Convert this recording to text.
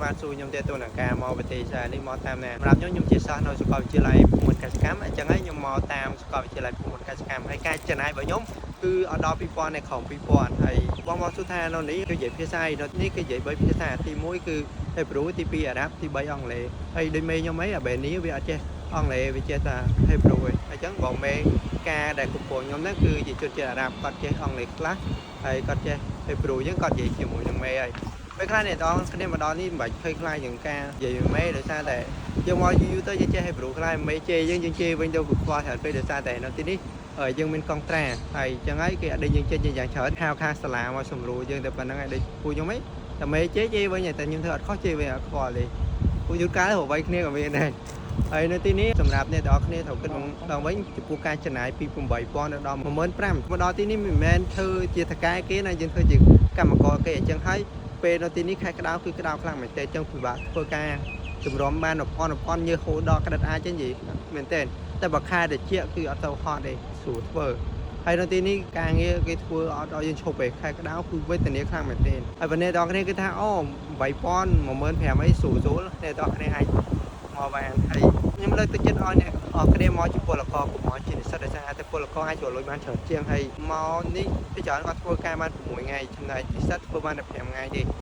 បានសួរខ្ញុំទៅនឹងការមកប្រទេសនេះមកតាមណាសម្រាប់ខ្ញុំជាសិស្សនៅសាកលវិទ្យាល័យភូមិន្ទកសិកម្មអញ្ចឹងហើយខ្ញុំមកតាមសាកលវិទ្យាល័យភូមិន្ទកសិកម្មហើយការចំណាយរបស់ខ្ញុំគឺអត់ដល់2000នៅក្រោម2000ហើយបងសួរថានៅនេះគឺនិយាយភាសាអីនៅនេះគឺនិយាយ3ភាសាទី1គឺហេប្រ៊ូទី2អារ៉ាប់ទី3អង់គ្លេសហើយដូចមេខ្ញុំអីអាបេនីវាអត់ចេះអង់គ្លេសវាចេះតែហេប្រ៊ូឯងអញ្ចឹងបងមេការដែលគ្រប់គ្រងខ្ញុំហ្នឹងគឺជាជនជាតិអារ៉ាប់គាត់ចេះអង់គ្លេសខ្លះហើយគាត់ចេះហេប្រ៊ូអញ្ចឹងគាត់និយាយជាមួយនឹងមេហើយពេលខ្លះអ្នកនរគ្នាមកដល់នេះមិនបាច់ភ័យខ្លាចនឹងការនិយាយមេដោយសារតែយើងមកយូរទៅយើងចេះហេប្រ៊ូខ្លាចមេជេយើងជេវិញទៅខ្វល់ច្រើនពេកដោយសារតែនៅទីនេះយើងមានកងត្រាហើយអញ្ចឹងហើយគេអត់ដូចយើងចេញយ៉ាងច្រើនហៅខាងសាលាមកសម្រួលយើងតែប៉ុណ្្នឹងហើយដូចពូខ្ញុំហីតែមេជេវិញតែខ្ញុំធ្វើអត់ខុសជេវិញអត់ខ្វល់ទេពូយូរកាលរវៃគ្នាក៏មានដែរហើយនៅទីនេះសម្រាប់អ្នកនរគ្នាត្រូវគិតដល់វិញចំពោះការចំណាយពី8000ដល់15000មកដល់ទីនេះមិនមែនធ្វើជាថកែគេណាយើងធ្វើជាកម្មករគេអញ្ចឹងហើយពេលនៅទីនេះខែក្តៅគឺក្តៅខ្លាំងមែនទេអញ្ចឹងពិបាកធ្វើការជំរាំបាន1000ញើសហូរដល់ក្តិតអាចចឹងនិយាយមែនទេតែបើខែត្រជាក់គឺអត់ទៅហត់ទេស្រួលធ្វើហើយនៅទីនេះការងារគេធ្វើអត់ឲ្យយើងឈប់ទេខែក្តៅគឺវេទនាខ្លាំងមែនទេហើយបើអ្នកនរគ្នាគឺថាអូ8000 15000អីស្រួលអ្នកនរគ្នាអាចមកបានហើយខ្ញុំលើកទឹកចិត្តឲ្យអ្នកគ្នាមកជាពលករកុំមកជានិស្សិតដោយសារតែពលករអាចចូលលុយបានច្រើនជាងហើយមកនេះពីច្រើនគាត់ធ្វើការបាន6ថ្ងៃចំណែកនិស្សិតធ្វើបានតែ5ថ្ងៃទេ